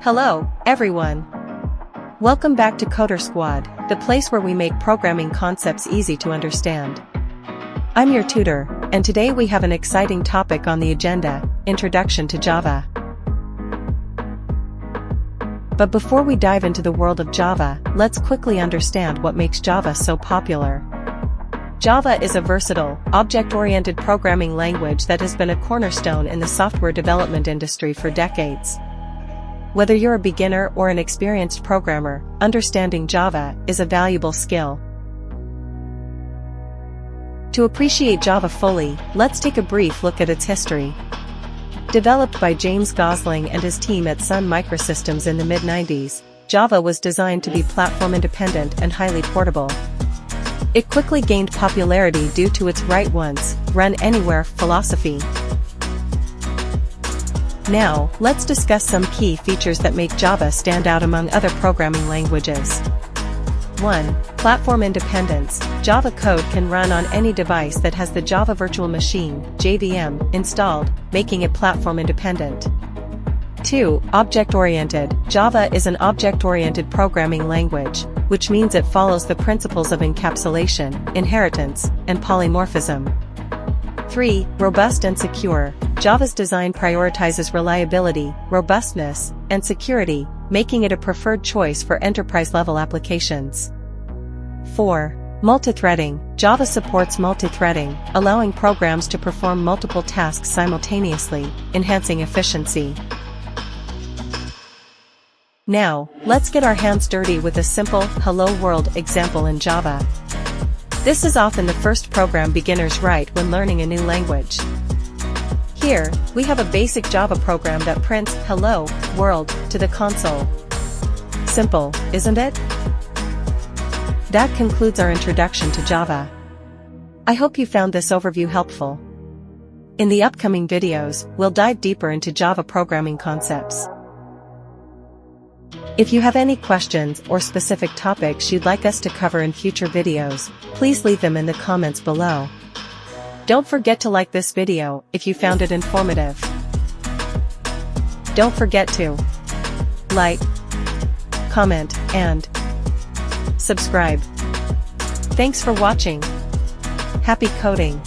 Hello, everyone. Welcome back to Coder Squad, the place where we make programming concepts easy to understand. I'm your tutor, and today we have an exciting topic on the agenda, Introduction to Java. But before we dive into the world of Java, let's quickly understand what makes Java so popular. Java is a versatile, object-oriented programming language that has been a cornerstone in the software development industry for decades. Whether you're a beginner or an experienced programmer, understanding Java is a valuable skill. To appreciate Java fully, let's take a brief look at its history. Developed by James Gosling and his team at Sun Microsystems in the mid-90s, Java was designed to be platform-independent and highly portable. It quickly gained popularity due to its write once, run anywhere philosophy. Now, let's discuss some key features that make Java stand out among other programming languages. 1. Platform independence. Java code can run on any device that has the Java Virtual Machine (JVM) installed, making it platform independent. 2. Object-oriented. Java is an object-oriented programming language, which means it follows the principles of encapsulation, inheritance, and polymorphism. 3. Robust and secure. Java's design prioritizes reliability, robustness, and security, making it a preferred choice for enterprise-level applications. 4. Multithreading. Java supports multithreading, allowing programs to perform multiple tasks simultaneously, enhancing efficiency. Now, let's get our hands dirty with a simple Hello World example in Java. This is often the first program beginners write when learning a new language. Here, we have a basic Java program that prints Hello World to the console. Simple, isn't it? That concludes our introduction to Java. I hope you found this overview helpful. In the upcoming videos, we'll dive deeper into Java programming concepts. If you have any questions or specific topics you'd like us to cover in future videos, please leave them in the comments below. Don't forget to like this video if you found it informative. Don't forget to like, comment, and subscribe. Thanks for watching. Happy coding!